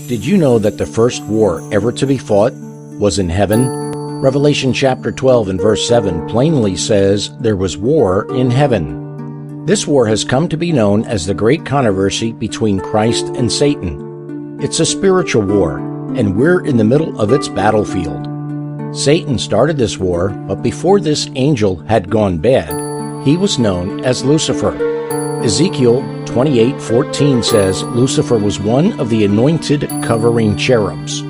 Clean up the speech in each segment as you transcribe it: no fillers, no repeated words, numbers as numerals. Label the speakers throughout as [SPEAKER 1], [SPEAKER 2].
[SPEAKER 1] Did you know that the first war ever to be fought was in heaven? Revelation chapter 12 and verse 7 plainly says there was war in heaven. This war has come to be known as the great controversy between Christ and Satan. It's a spiritual war, and we're in the middle of its battlefield. Satan started this war, but before this angel had gone bad, he was known as Lucifer. Ezekiel 28:14 says Lucifer was one of the anointed covering cherubs.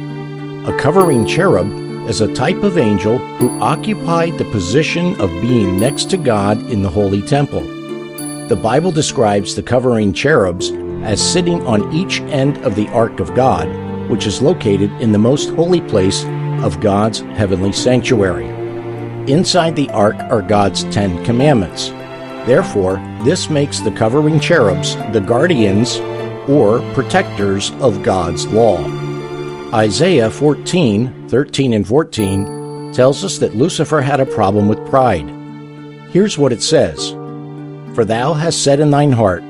[SPEAKER 1] A covering cherub is a type of angel who occupied the position of being next to God in the holy temple. The Bible describes the covering cherubs as sitting on each end of the ark of God, which is located in the most holy place of God's heavenly sanctuary. Inside the ark are God's 10 commandments. Therefore, this makes the covering cherubs the guardians or protectors of God's law. Isaiah 14:13 and 14 tells us that Lucifer had a problem with pride. Here's what it says: "For thou hast said in thine heart,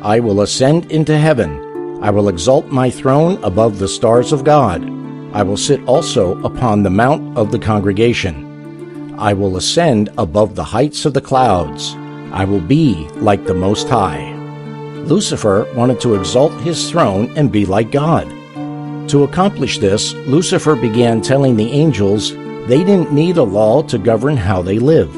[SPEAKER 1] I will ascend into heaven. I will exalt my throne above the stars of God. I will sit also upon the mount of the congregation. I will ascend above the heights of the clouds. I will be like the Most High." Lucifer wanted to exalt his throne and be like God. To accomplish this, Lucifer began telling the angels they didn't need a law to govern how they live.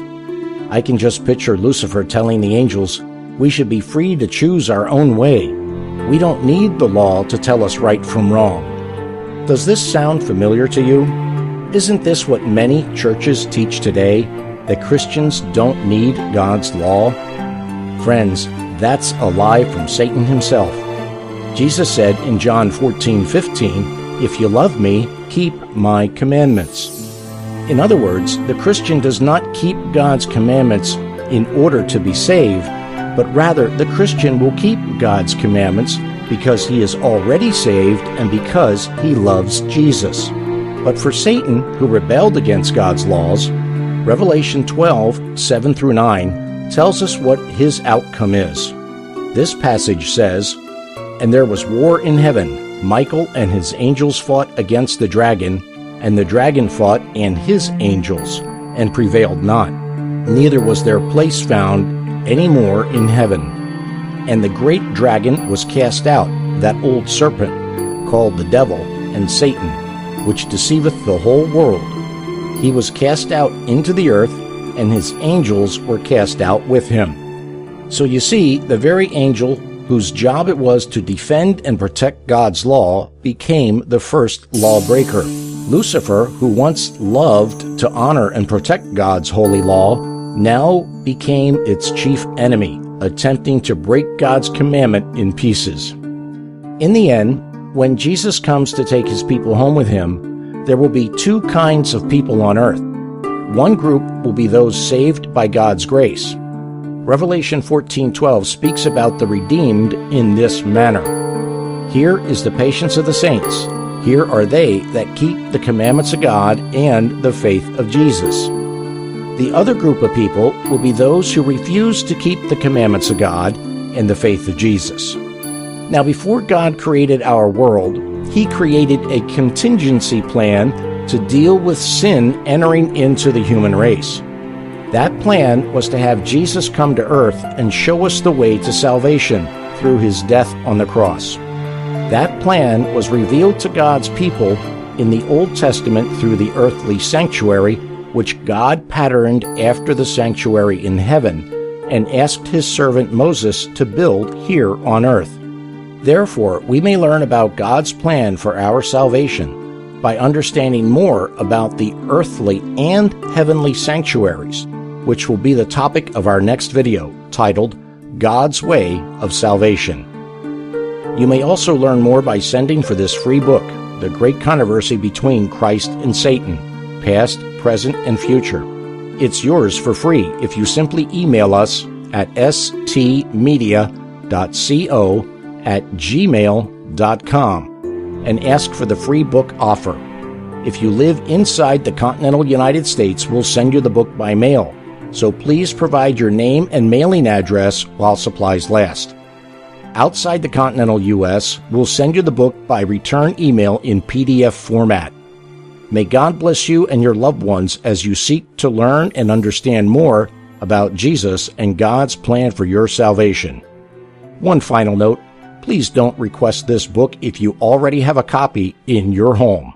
[SPEAKER 1] I can just picture Lucifer telling the angels we should be free to choose our own way. We don't need the law to tell us right from wrong. Does this sound familiar to you? Isn't this what many churches teach today, that Christians don't need God's law? Friends, that's a lie from Satan himself. Jesus said in John 14:15, "If you love me, keep my commandments." In other words, the Christian does not keep God's commandments in order to be saved, but rather the Christian will keep God's commandments because he is already saved and because he loves Jesus. But for Satan, who rebelled against God's laws, Revelation 12:7 through 9 tells us what his outcome is. This passage says, "And there was war in heaven. Michael and his angels fought against the dragon, and the dragon fought and his angels, and prevailed not. Neither was their place found any more in heaven. And the great dragon was cast out, that old serpent, called the devil and Satan, which deceiveth the whole world. He was cast out into the earth, and his angels were cast out with him." So you see, the very angel whose job it was to defend and protect God's law became the first lawbreaker. Lucifer, who once loved to honor and protect God's holy law, now became its chief enemy, attempting to break God's commandment in pieces. In the end, when Jesus comes to take his people home with him, there will be two kinds of people on earth. One group will be those saved by God's grace. Revelation 14:12 speaks about the redeemed in this manner. "Here is the patience of the saints. Here are they that keep the commandments of God and the faith of Jesus." The other group of people will be those who refuse to keep the commandments of God and the faith of Jesus. Now, before God created our world, he created a contingency plan to deal with sin entering into the human race. That plan was to have Jesus come to earth and show us the way to salvation through his death on the cross. That plan was revealed to God's people in the Old Testament through the earthly sanctuary, which God patterned after the sanctuary in heaven and asked his servant Moses to build here on earth. Therefore, we may learn about God's plan for our salvation by understanding more about the earthly and heavenly sanctuaries, which will be the topic of our next video, titled God's Way of Salvation. You may also learn more by sending for this free book, The Great Controversy Between Christ and Satan, Past, Present, and Future. It's yours for free if you simply email us at stmedia.co@gmail.com and ask for the free book offer. If you live inside the continental United States, we'll send you the book by mail. So please provide your name and mailing address while supplies last. outside the continental U.S., we'll send you the book by return email in PDF format. May God bless you and your loved ones as you seek to learn and understand more about Jesus and God's plan for your salvation. One final note, please don't request this book if you already have a copy in your home.